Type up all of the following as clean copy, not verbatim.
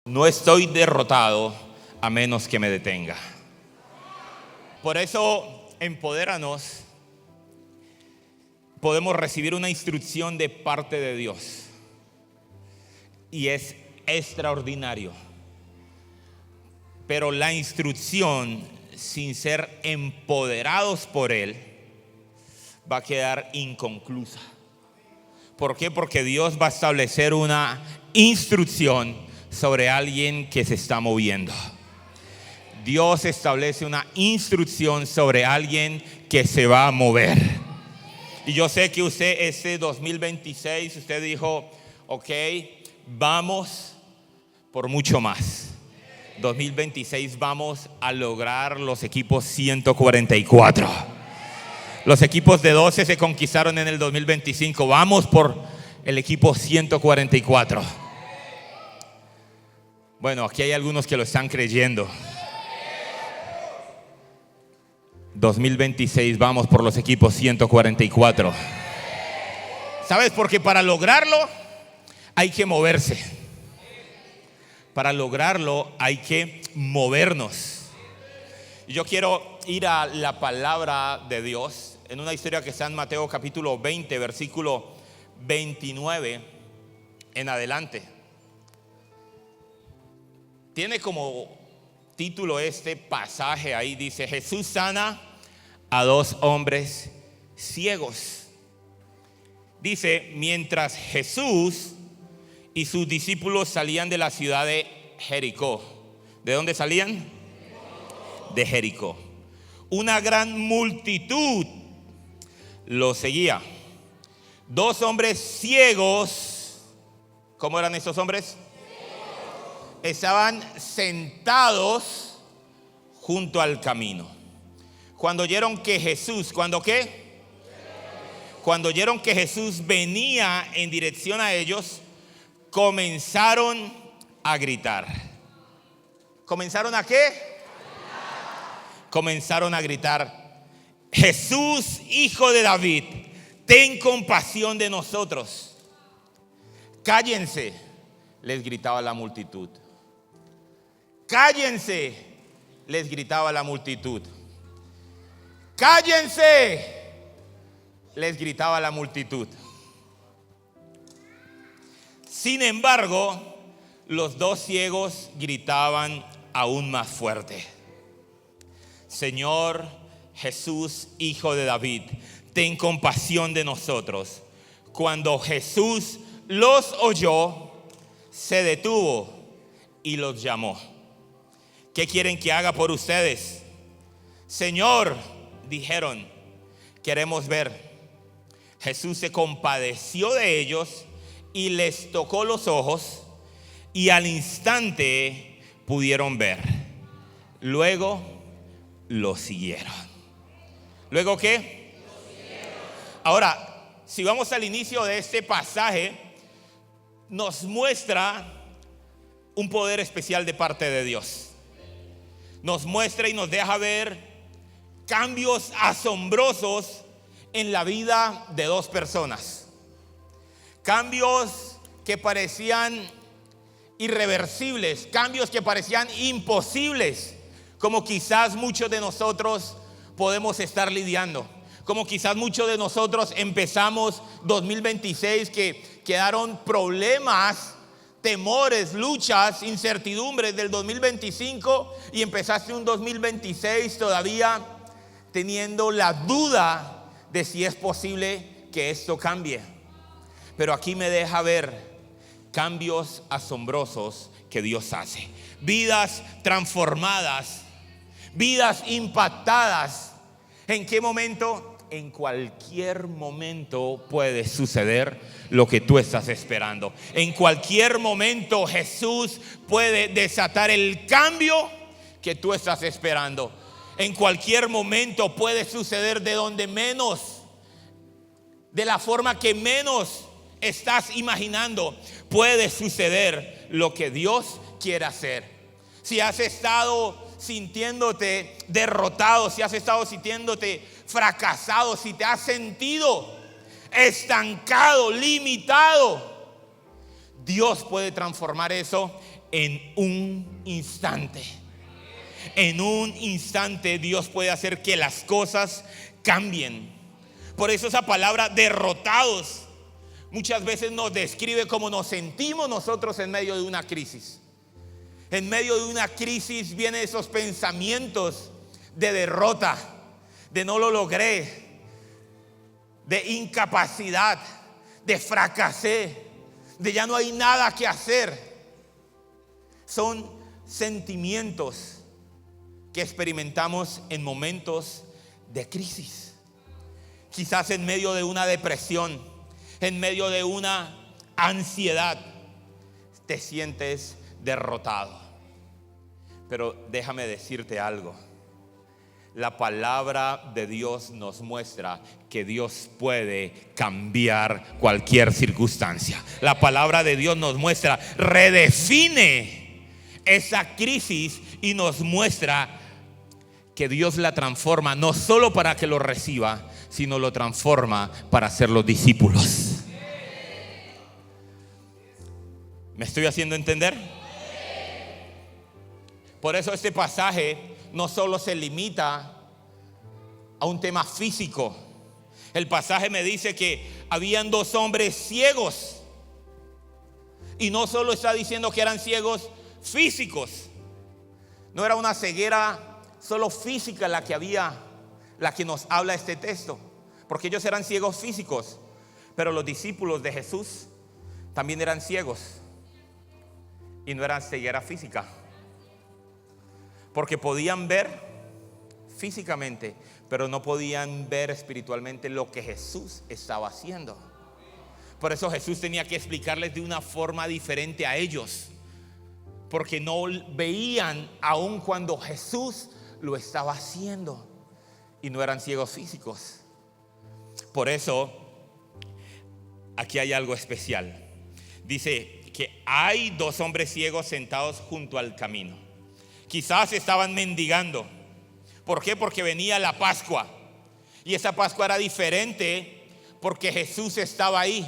No estoy derrotado a menos que me detenga. Por eso, empodéranos. Podemos recibir una instrucción de parte de Dios. Y es extraordinario. Pero la instrucción, sin ser empoderados por Él, va a quedar inconclusa. ¿Por qué? Porque Dios va a establecer una instrucción sobre alguien que se está moviendo. Dios establece una instrucción sobre alguien que se va a mover. Y yo sé que usted este 2026, usted dijo, ok, vamos por mucho más. 2026 vamos a lograr los equipos 144. Los equipos de 12 se conquistaron en el 2025. Vamos por el equipo 144. Bueno, aquí hay algunos que lo están creyendo. 2026 vamos por los equipos 144. ¿Sabes? Porque para lograrlo hay que moverse. Para lograrlo hay que movernos. Y yo quiero ir a la palabra de Dios en una historia que está en Mateo capítulo 20, versículo 29 en adelante. Tiene como título este pasaje ahí, dice: Jesús sana a 2 hombres ciegos. Dice: mientras Jesús y sus discípulos salían de la ciudad de Jericó. ¿De dónde salían? De Jericó. Una gran multitud los seguía. 2 hombres ciegos. ¿Cómo eran esos hombres? Estaban sentados junto al camino. Cuando oyeron que Jesús, ¿cuándo qué? Cuando oyeron que Jesús venía en dirección a ellos, comenzaron a gritar. ¿Comenzaron a qué? Comenzaron a gritar: Jesús, hijo de David, ten compasión de nosotros. Cállense, les gritaba la multitud. Cállense, les gritaba la multitud. Cállense, les gritaba la multitud. Sin embargo, los 2 ciegos gritaban aún más fuerte: Señor Jesús, hijo de David, ten compasión de nosotros. Cuando Jesús los oyó, se detuvo y los llamó. ¿Qué quieren que haga por ustedes? Señor, dijeron, queremos ver. Jesús se compadeció de ellos y les tocó los ojos, y al instante pudieron ver. Luego lo siguieron. ¿Luego qué? Ahora, si vamos al inicio de este pasaje, nos muestra un poder especial de parte de Dios. Nos muestra y nos deja ver cambios asombrosos en la vida de 2 personas. Cambios que parecían irreversibles, cambios que parecían imposibles, como quizás muchos de nosotros podemos estar lidiando. Como quizás muchos de nosotros empezamos 2026 que quedaron problemas, temores, luchas, incertidumbres del 2025, y empezaste un 2026 todavía teniendo la duda de si es posible que esto cambie. Pero aquí me deja ver cambios asombrosos que Dios hace. Vidas transformadas, vidas impactadas. ¿En qué momento? En cualquier momento puede suceder lo que tú estás esperando. En cualquier momento Jesús puede desatar el cambio que tú estás esperando. En cualquier momento puede suceder de donde menos, de la forma que menos estás imaginando. Puede suceder lo que Dios quiere hacer. Si has estado sintiéndote derrotado, si has estado sintiéndote fracasado, si te has sentido estancado, limitado, Dios puede transformar eso en un instante. En un instante Dios puede hacer que las cosas cambien. Por eso esa palabra derrotados muchas veces nos describe cómo nos sentimos nosotros en medio de una crisis. En medio de una crisis vienen esos pensamientos de derrota, de no lo logré, de incapacidad, de fracasé, de ya no hay nada que hacer. Son sentimientos que experimentamos en momentos de crisis. Quizás en medio de una depresión, en medio de una ansiedad, te sientes derrotado. Pero déjame decirte algo. La palabra de Dios nos muestra que Dios puede cambiar cualquier circunstancia. La palabra de Dios nos muestra, redefine esa crisis y nos muestra que Dios la transforma no solo para que lo reciba, sino lo transforma para ser los discípulos. ¿Me estoy haciendo entender? Por eso este pasaje no solo se limita a un tema físico. El pasaje me dice que habían dos hombres ciegos. Y no solo está diciendo que eran ciegos físicos. No era una ceguera solo física la que nos habla este texto, porque ellos eran ciegos físicos. Pero los discípulos de Jesús también eran ciegos. Y no eran ceguera física, porque podían ver físicamente, pero no podían ver espiritualmente lo que Jesús estaba haciendo. Por eso Jesús tenía que explicarles de una forma diferente a ellos, porque no veían aun cuando Jesús lo estaba haciendo, y no eran ciegos físicos. Por eso aquí hay algo especial. Dice que hay dos hombres ciegos sentados junto al camino. Quizás estaban mendigando. ¿Por qué? Porque venía la Pascua. Y esa Pascua era diferente porque Jesús estaba ahí.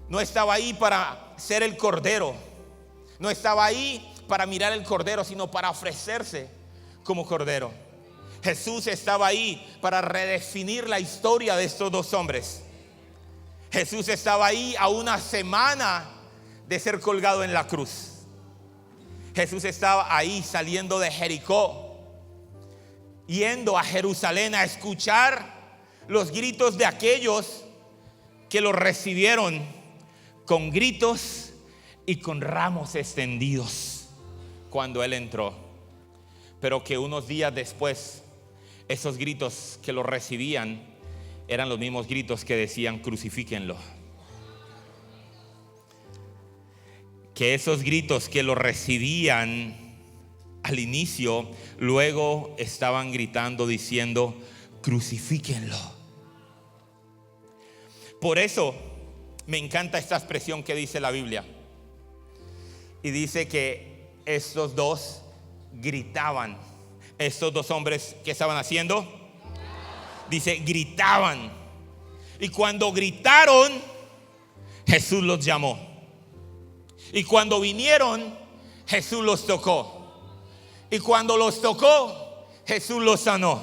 No estaba ahí para ser el cordero. No estaba ahí para mirar el cordero, sino para ofrecerse como cordero. Jesús estaba ahí para redefinir la historia de estos dos hombres. Jesús estaba ahí a una semana de ser colgado en la cruz. Jesús estaba ahí saliendo de Jericó, yendo a Jerusalén a escuchar los gritos de aquellos que lo recibieron con gritos y con ramos extendidos cuando Él entró. Pero que unos días después, esos gritos que lo recibían eran los mismos gritos que decían: crucifíquenlo. Que esos gritos que lo recibían al inicio, luego estaban gritando diciendo: crucifíquenlo. Por eso me encanta esta expresión que dice la Biblia. Y dice que estos dos gritaban. Estos dos hombres, ¿qué estaban haciendo? Dice, gritaban. Y cuando gritaron, Jesús los llamó. Y cuando vinieron, Jesús los tocó. Y cuando los tocó, Jesús los sanó.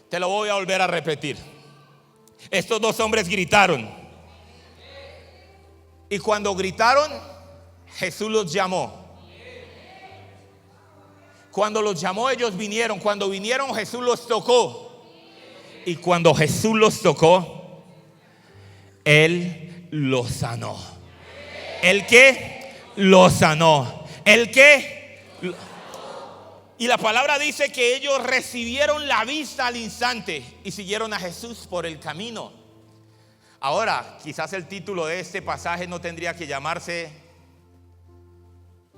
Te lo voy a volver a repetir. Estos dos hombres gritaron. Y cuando gritaron, Jesús los llamó. Cuando los llamó, ellos vinieron. Cuando vinieron, Jesús los tocó. Y cuando Jesús los tocó, Él los sanó. ¿El qué? Los sanó. ¿El qué? Y la palabra dice que ellos recibieron la vista al instante y siguieron a Jesús por el camino. Ahora, quizás el título de este pasaje no tendría que llamarse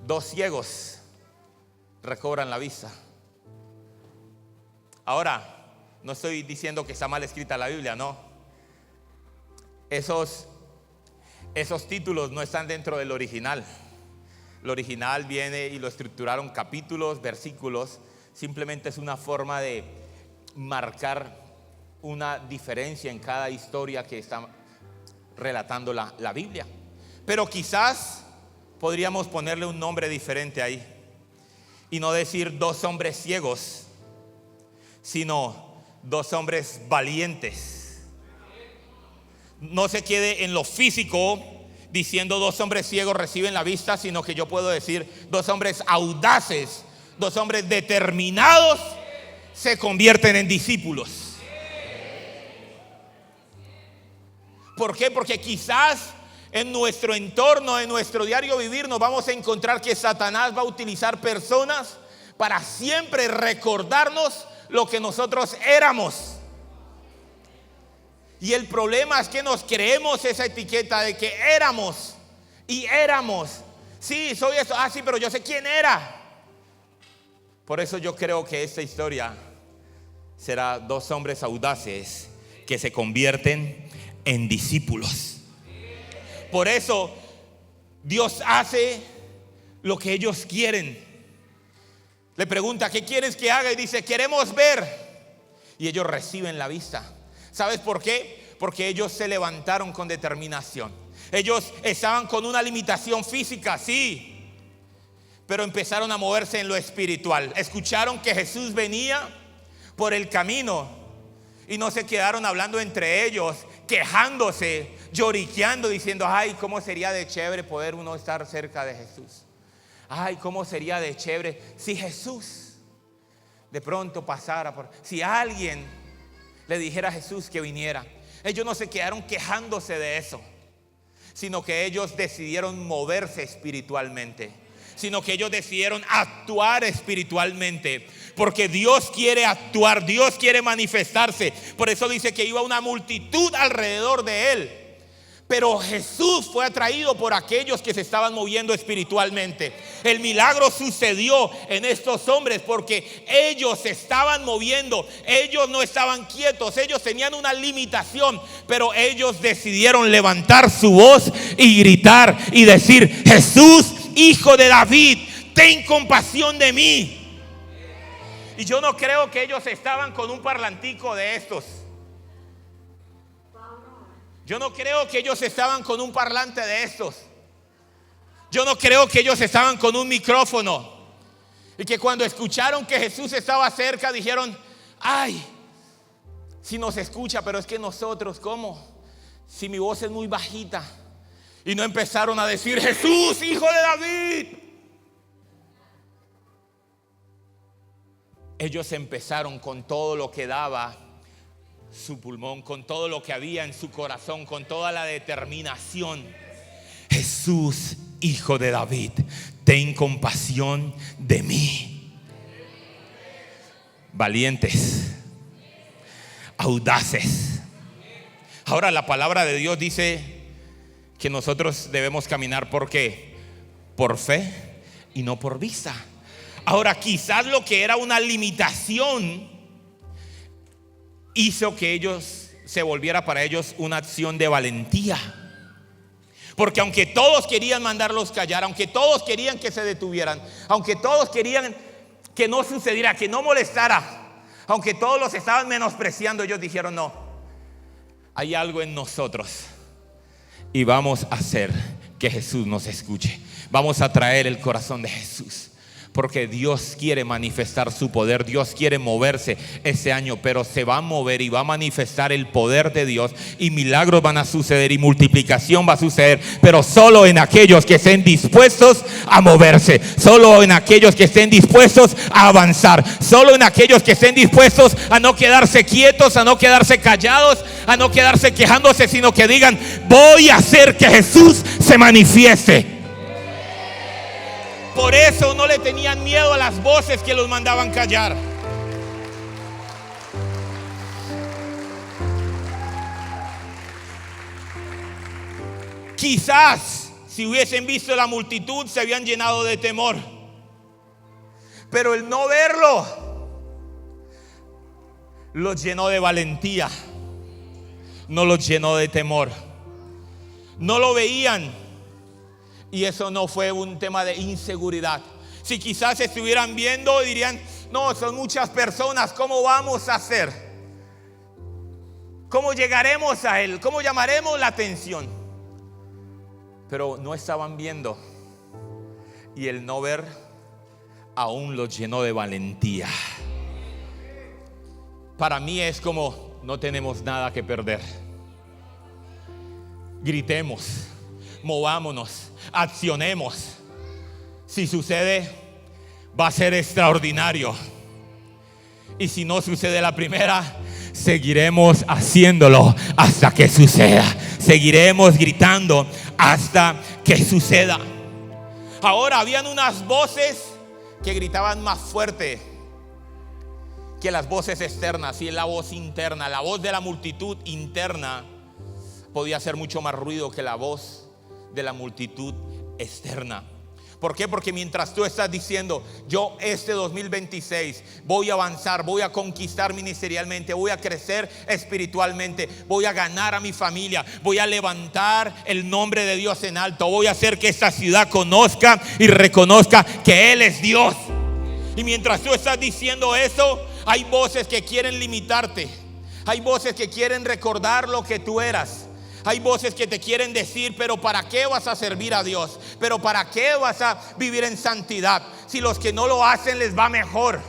Dos ciegos recobran la vista. Ahora, no estoy diciendo que está mal escrita la Biblia, no. Esos títulos no están dentro del original. El original viene y lo estructuraron capítulos, versículos. Simplemente es una forma de marcar una diferencia en cada historia que está relatando la Biblia. Pero quizás podríamos ponerle un nombre diferente ahí y no decir 2 hombres ciegos, sino 2 hombres valientes. No se quede en lo físico diciendo 2 hombres ciegos reciben la vista, sino que yo puedo decir 2 hombres audaces, 2 hombres determinados se convierten en discípulos. ¿Por qué? Porque quizás en nuestro entorno, en nuestro diario vivir, nos vamos a encontrar que Satanás va a utilizar personas para siempre recordarnos lo que nosotros éramos. Y el problema es que nos creemos esa etiqueta de que éramos y éramos. Sí, soy eso. Sí, pero yo sé quién era. Por eso yo creo que esta historia será 2 hombres audaces que se convierten en discípulos. Por eso Dios hace lo que ellos quieren. Le pregunta, ¿qué quieres que haga? Y dice, queremos ver. Y ellos reciben la vista. ¿Sabes por qué? Porque ellos se levantaron con determinación. Ellos estaban con una limitación física, sí, pero empezaron a moverse en lo espiritual. Escucharon que Jesús venía por el camino y no se quedaron hablando entre ellos, quejándose, lloriqueando, diciendo, ay, cómo sería de chévere poder uno estar cerca de Jesús. Ay, cómo sería de chévere si Jesús de pronto pasara por... Si alguien le dijera a Jesús que viniera. Ellos no se quedaron quejándose de eso, sino que ellos decidieron moverse espiritualmente, sino que ellos decidieron actuar espiritualmente, porque Dios quiere actuar, Dios quiere manifestarse. Por eso dice que iba una multitud alrededor de él, pero Jesús fue atraído por aquellos que se estaban moviendo espiritualmente. El milagro sucedió en estos hombres porque ellos se estaban moviendo, ellos no estaban quietos, ellos tenían una limitación, pero ellos decidieron levantar su voz y gritar y decir, Jesús, hijo de David, ten compasión de mí. Y yo no creo que ellos estaban con un parlantico de estos. Yo no creo que ellos estaban con un parlante de estos. Yo no creo que ellos estaban con un micrófono y que cuando escucharon que Jesús estaba cerca dijeron, ay, si nos escucha, pero es que nosotros, ¿cómo? Si mi voz es muy bajita. Y no empezaron a decir, Jesús, hijo de David. Ellos empezaron con todo lo que daba su pulmón, con todo lo que había en su corazón, con toda la determinación. Jesús, hijo de David, ten compasión de mí. Valientes, audaces. Ahora la palabra de Dios dice que nosotros debemos caminar ¿por qué? Por fe y no por vista. Ahora quizás lo que era una limitación hizo que ellos se volviera para ellos una acción de valentía. Porque aunque todos querían mandarlos callar, aunque todos querían que se detuvieran, aunque todos querían que no sucediera, que no molestara, aunque todos los estaban menospreciando, ellos dijeron, no, hay algo en nosotros y vamos a hacer que Jesús nos escuche. Vamos a traer el corazón de Jesús. Porque Dios quiere manifestar su poder, Dios quiere moverse este año, pero se va a mover y va a manifestar el poder de Dios y milagros van a suceder y multiplicación va a suceder, pero solo en aquellos que estén dispuestos a moverse, solo en aquellos que estén dispuestos a avanzar, solo en aquellos que estén dispuestos a no quedarse quietos, a no quedarse callados, a no quedarse quejándose, sino que digan, voy a hacer que Jesús se manifieste. Por eso no le tenían miedo a las voces que los mandaban callar. Quizás si hubiesen visto la multitud se habían llenado de temor, pero el no verlo los llenó de valentía, no los llenó de temor. No lo veían. Y eso no fue un tema de inseguridad. Si quizás estuvieran viendo dirían, no, son muchas personas, ¿cómo vamos a hacer? ¿Cómo llegaremos a Él? ¿Cómo llamaremos la atención? Pero no estaban viendo. y el no ver aún los llenó de valentía. Para mí es como: no tenemos nada que perder. Gritemos, movámonos, accionemos. Si sucede, va a ser extraordinario. Y si no sucede la primera, seguiremos haciéndolo hasta que suceda. Seguiremos gritando hasta que suceda. Ahora, habían unas voces que gritaban más fuerte que las voces externas. Y la voz interna, la voz de la multitud interna, podía hacer mucho más ruido que la voz de la multitud externa. ¿Por qué? Porque mientras tú estás diciendo: yo este 2026 voy a avanzar, voy a conquistar ministerialmente, voy a crecer espiritualmente, voy a ganar a mi familia, voy a levantar el nombre de Dios en alto, voy a hacer que esta ciudad conozca y reconozca que Él es Dios. Y mientras tú estás diciendo eso, hay voces que quieren limitarte. Hay voces que quieren recordar lo que tú eras. Hay voces que te quieren decir: pero ¿para qué vas a servir a Dios? ¿Pero para qué vas a vivir en santidad? Si los que no lo hacen les va mejor.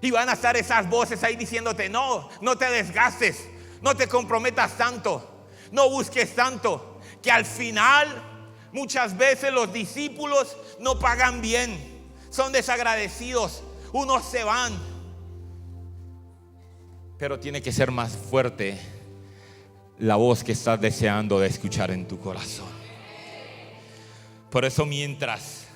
Y van a estar esas voces ahí diciéndote: no te desgastes, no te comprometas tanto, no busques tanto. Que al final muchas veces los discípulos no pagan bien, son desagradecidos, unos se van. Pero tiene que ser más fuerte la voz que estás deseando de escuchar en tu corazón. Por eso, mientras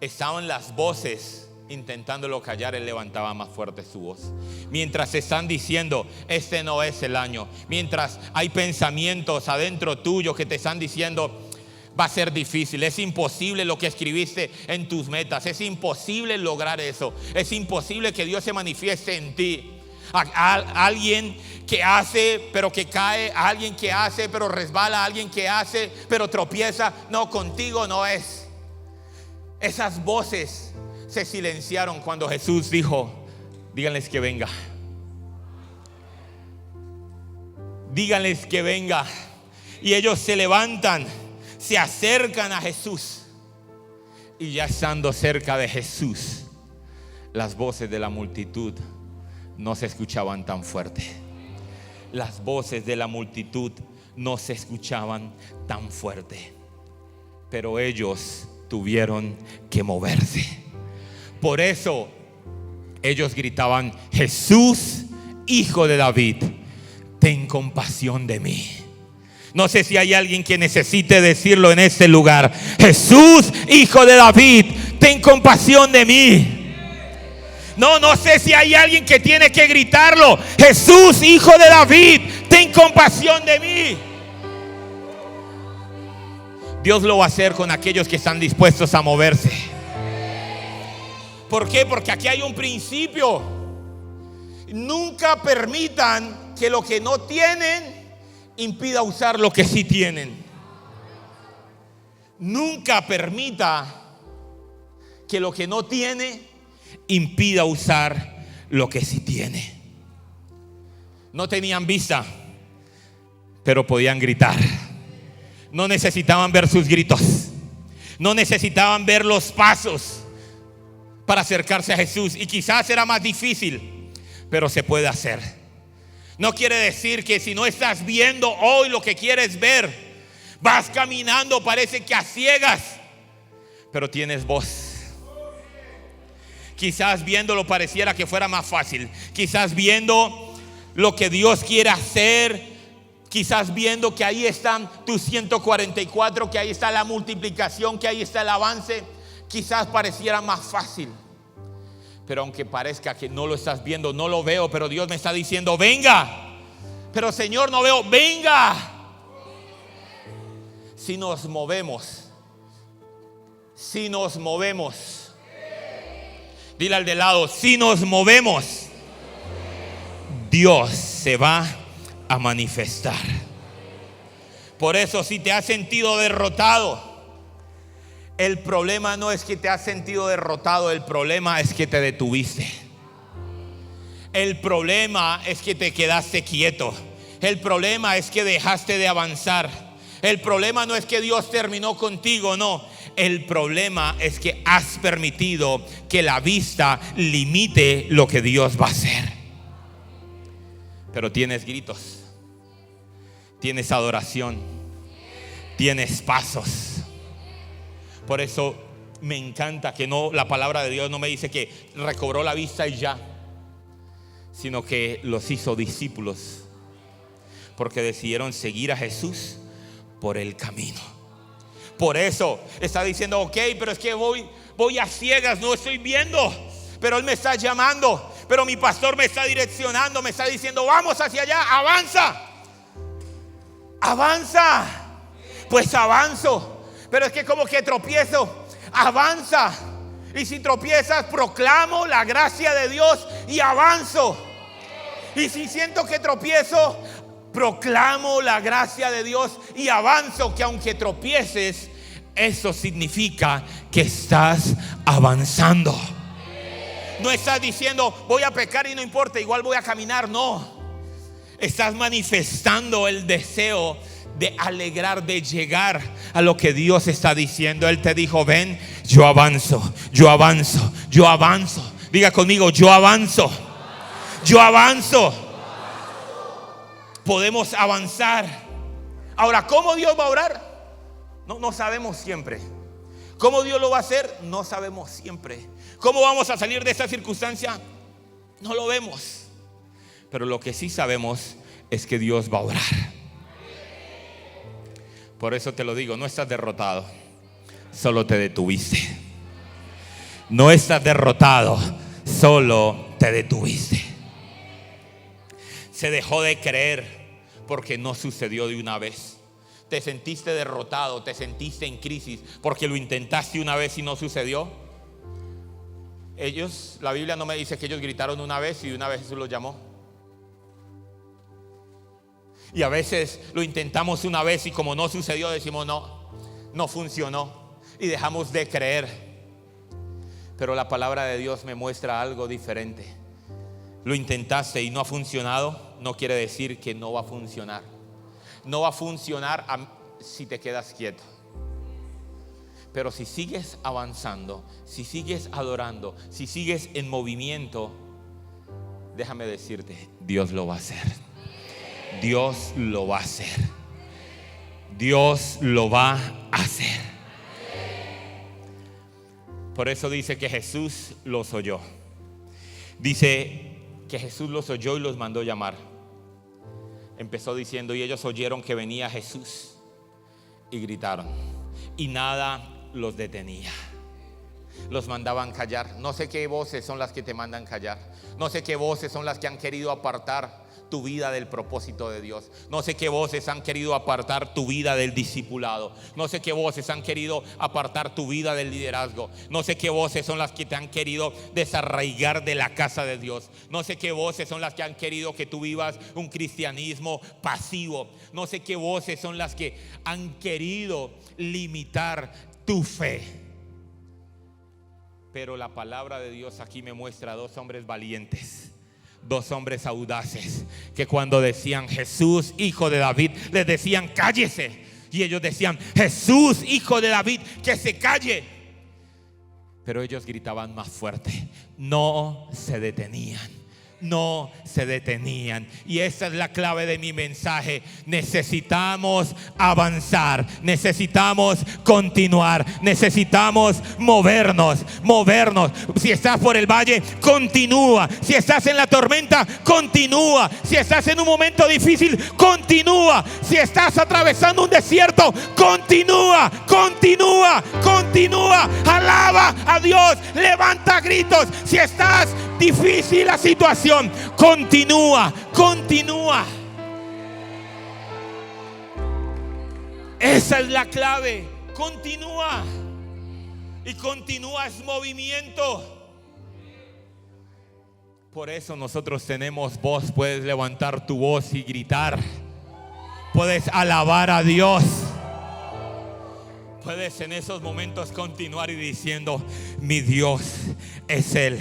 estaban las voces intentándolo callar, Él levantaba más fuerte su voz. Mientras están diciendo: este no es el año. Mientras hay pensamientos adentro tuyo que te están diciendo: va a ser difícil, es imposible lo que escribiste en tus metas, es imposible lograr eso, es imposible que Dios se manifieste en ti. A alguien que hace pero que cae, a alguien que hace pero resbala, a alguien que hace pero tropieza. No, contigo no es. Esas voces se silenciaron cuando Jesús dijo: díganles que venga. Díganles que venga. Y ellos se levantan, se acercan a Jesús. Y ya estando cerca de Jesús, las voces de la multitud no se escuchaban tan fuerte. Las voces de la multitud no se escuchaban tan fuerte. Pero ellos tuvieron que moverse. Por eso ellos gritaban: Jesús, Hijo de David, ten compasión de mí. No sé si hay alguien que necesite decirlo en este lugar: Jesús, Hijo de David, ten compasión de mí. No sé si hay alguien que tiene que gritarlo: Jesús, Hijo de David, ten compasión de mí. Dios lo va a hacer con aquellos que están dispuestos a moverse. ¿Por qué? Porque aquí hay un principio. Nunca permitan que lo que no tienen impida usar lo que sí tienen. Nunca permita que lo que no tiene impida usar lo que sí tiene. No tenían vista, pero podían gritar. No necesitaban ver sus gritos, no necesitaban ver los pasos para acercarse a Jesús. Y quizás era más difícil, pero se puede hacer. No quiere decir que si no estás viendo hoy lo que quieres ver, vas caminando, parece que a ciegas, pero tienes voz. Quizás viéndolo pareciera que fuera más fácil. Quizás viendo lo que Dios quiere hacer. Quizás viendo que ahí están tus 144, que ahí está la multiplicación, que ahí está el avance. Quizás pareciera más fácil. Pero aunque parezca que no lo estás viendo, no lo veo, pero Dios me está diciendo: venga. Pero Señor, no veo, venga. Si nos movemos, dile al de lado: si nos movemos, Dios se va a manifestar. Por eso, si te has sentido derrotado, el problema no es que te has sentido derrotado, el problema es que te detuviste. El problema es que te quedaste quieto. El problema es que dejaste de avanzar. El problema no es que Dios terminó contigo, no. El problema es que has permitido que la vista limite lo que Dios va a hacer. Pero tienes gritos, tienes adoración, tienes pasos. Por eso me encanta que la palabra de Dios no me dice que recobró la vista y ya, sino que los hizo discípulos, porque decidieron seguir a Jesús por el camino. Por eso está diciendo: ok, pero es que voy a ciegas, no estoy viendo, pero Él me está llamando, pero mi pastor me está direccionando, me está diciendo: vamos hacia allá, avanza. Pues avanzo, pero es que como que tropiezo. Avanza, y si tropiezas, proclamo la gracia de Dios y avanzo. Y si siento que tropiezo, proclamo la gracia de Dios y avanzo. Que aunque tropieces, eso significa que estás avanzando. No estás diciendo: voy a pecar y no importa, igual voy a caminar. No, estás manifestando el deseo de alegrar, de llegar a lo que Dios está diciendo. Él te dijo: ven, yo avanzo. Diga conmigo: yo avanzo. Podemos avanzar. Ahora, ¿cómo Dios va a obrar? No sabemos siempre. ¿Cómo Dios lo va a hacer? No sabemos siempre. ¿Cómo vamos a salir de esta circunstancia? No lo vemos. Pero lo que sí sabemos es que Dios va a obrar. Por eso te lo digo: no estás derrotado, solo te detuviste. No estás derrotado, solo te detuviste. Se dejó de creer porque no sucedió de una vez. Te sentiste derrotado, te sentiste en crisis porque lo intentaste una vez y no sucedió. La Biblia no me dice que ellos gritaron una vez y de una vez Jesús los llamó. Y a veces lo intentamos una vez y como no sucedió, decimos: no funcionó, y dejamos de creer. Pero la palabra de Dios me muestra algo diferente. Lo intentaste y no ha funcionado, no quiere decir que no va a funcionar. No va a funcionar si te quedas quieto. Pero si sigues avanzando, si sigues adorando, si sigues en movimiento, déjame decirte: Dios lo va a hacer. Dios lo va a hacer. Dios lo va a hacer. Por eso dice que Jesús los oyó. Dice que Jesús los oyó y los mandó llamar. Empezó diciendo: y ellos oyeron que venía Jesús y gritaron, y nada los detenía. Los mandaban callar. No sé qué voces son las que te mandan callar. No sé qué voces son las que han querido apartar tu vida del propósito de Dios. No sé qué voces han querido apartar tu vida del discipulado. No sé qué voces han querido apartar tu vida del liderazgo. No sé qué voces son las que te han querido desarraigar de la casa de Dios. No sé qué voces son las que han querido que tú vivas un cristianismo pasivo. No sé qué voces son las que han querido limitar tu fe. Pero la palabra de Dios aquí me muestra a dos hombres valientes, dos hombres audaces, que cuando decían: Jesús, hijo de David, les decían: cállese. Y ellos decían: Jesús, hijo de David, que se calle. Pero ellos gritaban más fuerte. No se detenían. No se detenían. Y esa es la clave de mi mensaje. Necesitamos avanzar, necesitamos continuar, necesitamos movernos. Si estás por el valle, continúa. Si estás en la tormenta, continúa. Si estás en un momento difícil, continúa. Si estás atravesando un desierto, continúa. Alaba a Dios, levanta gritos. Si estás difícil la situación, continúa. Esa es la clave. Continúa. Y continúa es movimiento. Por eso nosotros tenemos voz. Puedes levantar tu voz y gritar. Puedes alabar a Dios. Puedes en esos momentos continuar y diciendo: mi Dios es Él.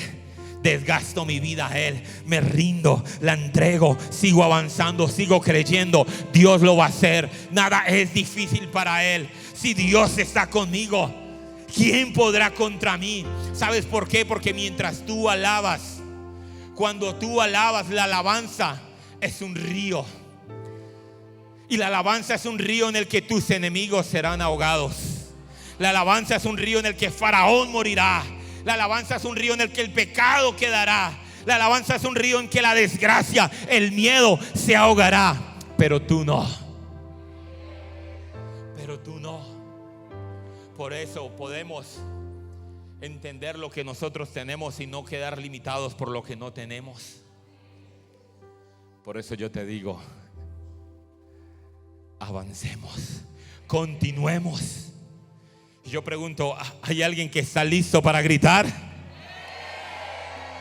Desgasto mi vida a Él, me rindo, la entrego, sigo avanzando, sigo creyendo. Dios lo va a hacer. Nada es difícil para Él. Si Dios está conmigo, ¿quién podrá contra mí? ¿Sabes por qué? Porque mientras tú alabas, cuando tú alabas, la alabanza es un río. Y la alabanza es un río en el que tus enemigos serán ahogados. La alabanza es un río en el que Faraón morirá. La alabanza es un río en el que el pecado quedará. La alabanza es un río en que la desgracia, el miedo se ahogará. Pero tú no. Pero tú no. Por eso podemos entender lo que nosotros tenemos y no quedar limitados por lo que no tenemos. Por eso yo te digo, avancemos, continuemos. Yo pregunto, ¿hay alguien que está listo para gritar?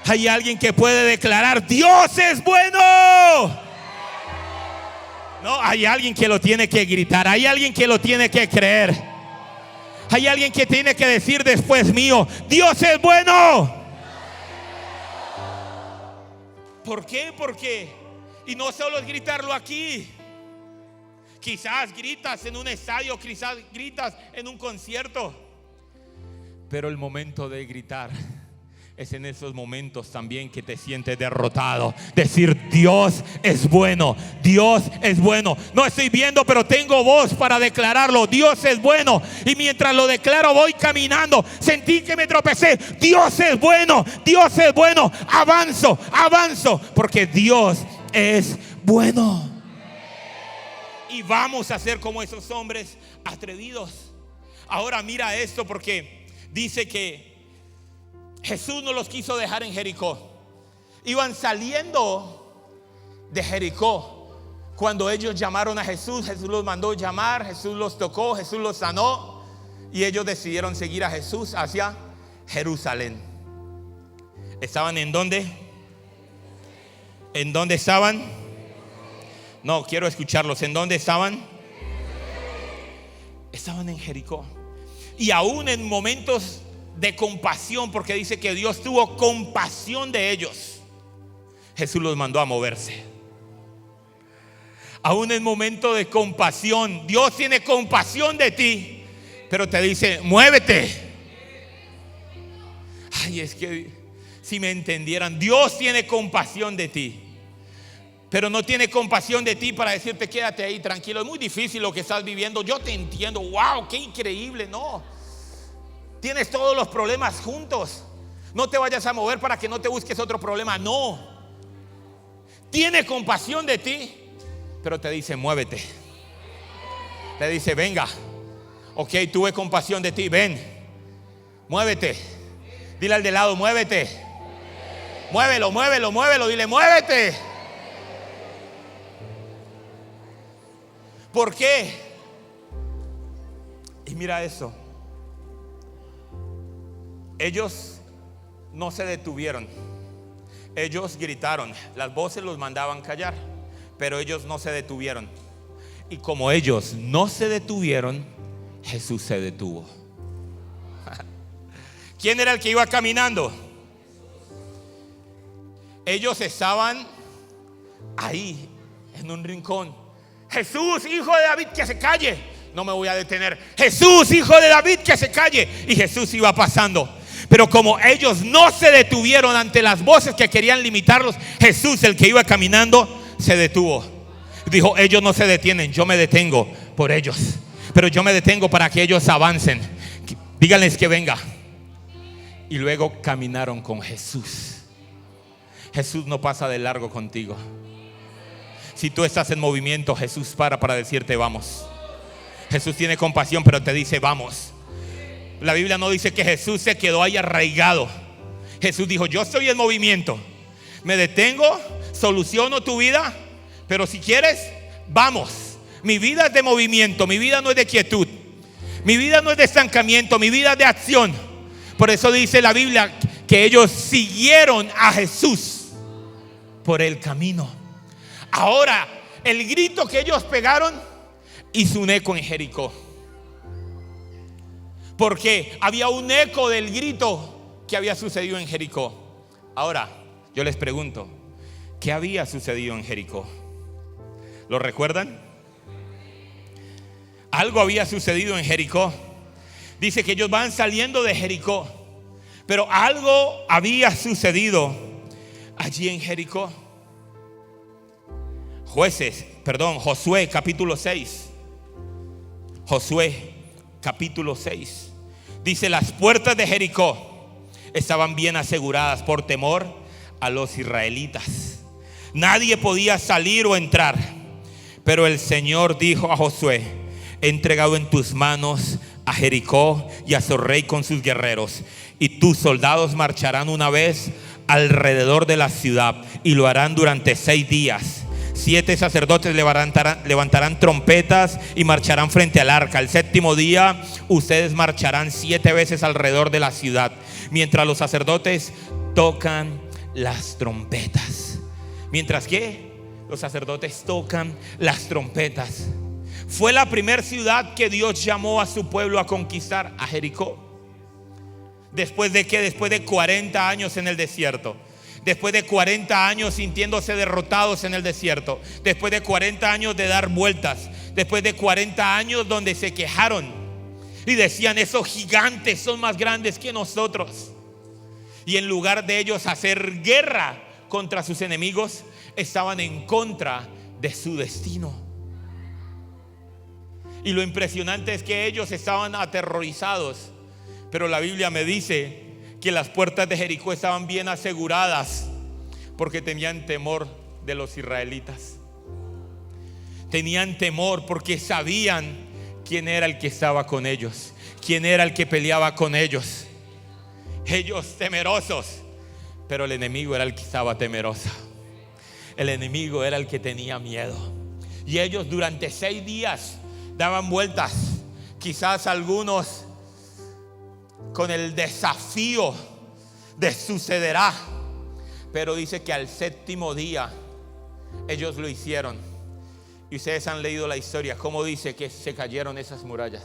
¿Hay alguien que puede declarar Dios es bueno? No, hay alguien que lo tiene que gritar. Hay alguien que lo tiene que creer. Hay alguien que tiene que decir después mío, Dios es bueno. ¿Por qué? Porque, y no solo es gritarlo aquí. Quizás gritas en un estadio, quizás gritas en un concierto. Pero el momento de gritar es en esos momentos también que te sientes derrotado. Decir Dios es bueno, Dios es bueno. No estoy viendo, pero tengo voz para declararlo. Dios es bueno. Y mientras lo declaro voy caminando. Sentí que me tropecé. Dios es bueno, Dios es bueno. Avanzo, avanzo, porque Dios es bueno. Y vamos a ser como esos hombres atrevidos. Ahora mira esto, porque dice que Jesús no los quiso dejar en Jericó. Iban saliendo de Jericó cuando ellos llamaron a Jesús. Jesús los mandó llamar, Jesús los tocó, Jesús los sanó. Y ellos decidieron seguir a Jesús hacia Jerusalén. ¿Estaban en dónde? ¿En dónde estaban? No, quiero escucharlos. ¿En dónde estaban? Estaban en Jericó. Y aún en momentos de compasión, porque dice que Dios tuvo compasión de ellos, Jesús los mandó a moverse. Aún en momentos de compasión, Dios tiene compasión de ti, pero te dice, muévete. Ay, es que si me entendieran, Dios tiene compasión de ti, pero no tiene compasión de ti para decirte quédate ahí tranquilo. Es muy difícil lo que estás viviendo. Yo te entiendo. Wow, qué increíble. No, tienes todos los problemas juntos. No te vayas a mover para que no te busques otro problema. No, tiene compasión de ti, pero te dice muévete. Te dice venga. Ok, tuve compasión de ti, ven, muévete. Dile al de lado, muévete. Muévelo, muévelo, muévelo. Dile, muévete. ¿Por qué? Y mira eso. Ellos no se detuvieron. Ellos gritaron. Las voces los mandaban callar, pero ellos no se detuvieron. Y como ellos no se detuvieron, Jesús se detuvo. ¿Quién era el que iba caminando? Ellos estaban ahí en un rincón. Jesús, hijo de David, que se calle. No me voy a detener. Jesús, hijo de David, que se calle. Y Jesús iba pasando. Pero como ellos no se detuvieron ante las voces que querían limitarlos, Jesús, el que iba caminando, se detuvo. Dijo, ellos no se detienen, yo me detengo por ellos. Pero yo me detengo para que ellos avancen. Díganles que venga. Y luego caminaron con Jesús. Jesús no pasa de largo contigo. Si tú estás en movimiento, Jesús para decirte vamos. Jesús tiene compasión, pero te dice vamos. La Biblia no dice que Jesús se quedó ahí arraigado. Jesús dijo, yo estoy en movimiento. Me detengo, soluciono tu vida, pero si quieres, vamos. Mi vida es de movimiento, mi vida no es de quietud. Mi vida no es de estancamiento, mi vida es de acción. Por eso dice la Biblia que ellos siguieron a Jesús por el camino. Ahora, el grito que ellos pegaron hizo un eco en Jericó, porque había un eco del grito que había sucedido en Jericó. Ahora, yo les pregunto, ¿qué había sucedido en Jericó? ¿Lo recuerdan? Algo había sucedido en Jericó. Dice que ellos van saliendo de Jericó, pero algo había sucedido allí en Jericó. Josué capítulo 6. Josué capítulo 6. Dice: las puertas de Jericó estaban bien aseguradas por temor a los israelitas. Nadie podía salir o entrar. Pero el Señor dijo a Josué: he entregado en tus manos a Jericó y a su rey con sus guerreros, y tus soldados marcharán una vez alrededor de la ciudad, y lo harán durante 6 días. 7 sacerdotes levantarán trompetas y marcharán frente al arca. El 7º día ustedes marcharán 7 veces alrededor de la ciudad, mientras los sacerdotes tocan las trompetas. Mientras que los sacerdotes tocan las trompetas. Fue la primera ciudad que Dios llamó a su pueblo a conquistar, a Jericó. Después de 40 años en el desierto. Después de 40 años sintiéndose derrotados en el desierto. Después de 40 años de dar vueltas. Después de 40 años donde se quejaron y decían: esos gigantes son más grandes que nosotros. Y en lugar de ellos hacer guerra contra sus enemigos, estaban en contra de su destino. Y lo impresionante es que ellos estaban aterrorizados. Pero la Biblia me dice que las puertas de Jericó estaban bien aseguradas, porque tenían temor de los israelitas. Tenían temor porque sabían quién era el que estaba con ellos, quién era el que peleaba con ellos. Ellos temerosos, pero el enemigo era el que estaba temeroso. El enemigo era el que tenía miedo. Y ellos durante 6 días daban vueltas. Quizás algunos con el desafío de sucederá, pero dice que al 7º día ellos lo hicieron. Y ustedes han leído la historia, cómo dice que se cayeron esas murallas.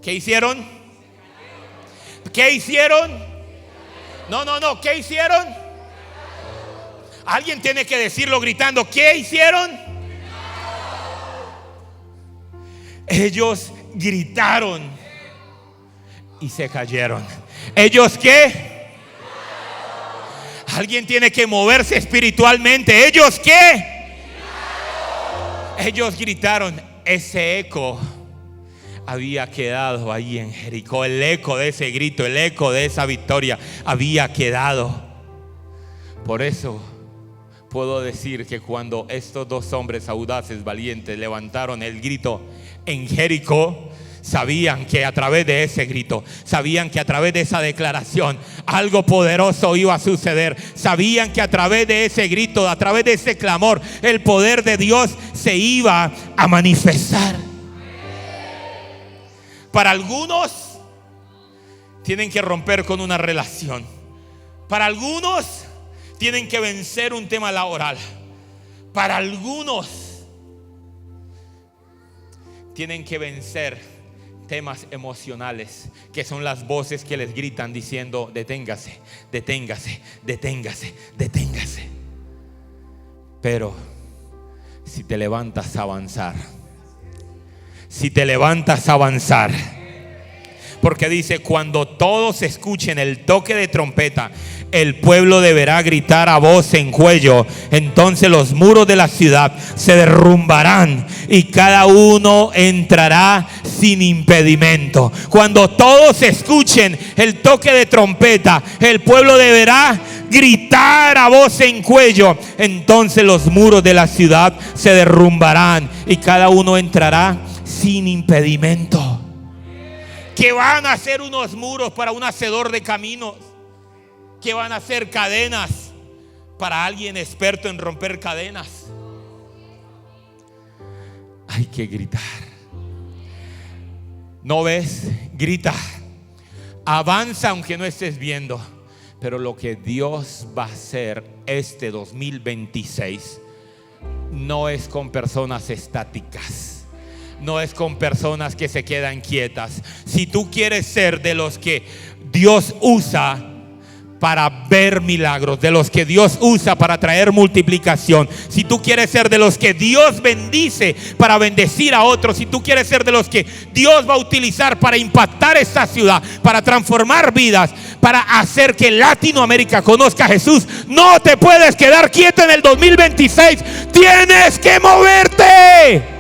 ¿Qué hicieron? ¿Qué hicieron? No, ¿qué hicieron? Alguien tiene que decirlo gritando: ¿qué hicieron? Ellos gritaron y se cayeron. ¿Ellos qué? Alguien tiene que moverse espiritualmente. ¿Ellos qué? Ellos gritaron. Ese eco había quedado ahí en Jericó. El eco de ese grito, el eco de esa victoria había quedado. Por eso puedo decir que cuando estos 2 hombres audaces, valientes, levantaron el grito en Jericó, sabían que a través de ese grito, sabían que a través de esa declaración algo poderoso iba a suceder. Sabían que a través de ese grito, a través de ese clamor, el poder de Dios se iba a manifestar. Para algunos tienen que romper con una relación. Para algunos tienen que vencer un tema laboral. Para algunos tienen que vencer temas emocionales, que son las voces que les gritan diciendo: deténgase, deténgase, deténgase, deténgase. Pero si te levantas a avanzar, si te levantas a avanzar, porque dice: cuando todos escuchen el toque de trompeta, el pueblo deberá gritar a voz en cuello. Entonces los muros de la ciudad se derrumbarán y cada uno entrará sin impedimento. Cuando todos escuchen el toque de trompeta, el pueblo deberá gritar a voz en cuello. Entonces los muros de la ciudad se derrumbarán y cada uno entrará sin impedimento. Que van a hacer unos muros para un hacedor de caminos, que van a ser cadenas para alguien experto en romper cadenas. Hay que gritar. ¿No ves? Grita. Avanza aunque no estés viendo. Pero lo que Dios va a hacer este 2026 no es con personas estáticas. No es con personas que se quedan quietas. Si tú quieres ser de los que Dios usa para ver milagros, de los que Dios usa para traer multiplicación. Si tú quieres ser de los que Dios bendice para bendecir a otros, si tú quieres ser de los que Dios va a utilizar para impactar esta ciudad, para transformar vidas, para hacer que Latinoamérica conozca a Jesús, no te puedes quedar quieto en el 2026. Tienes que moverte.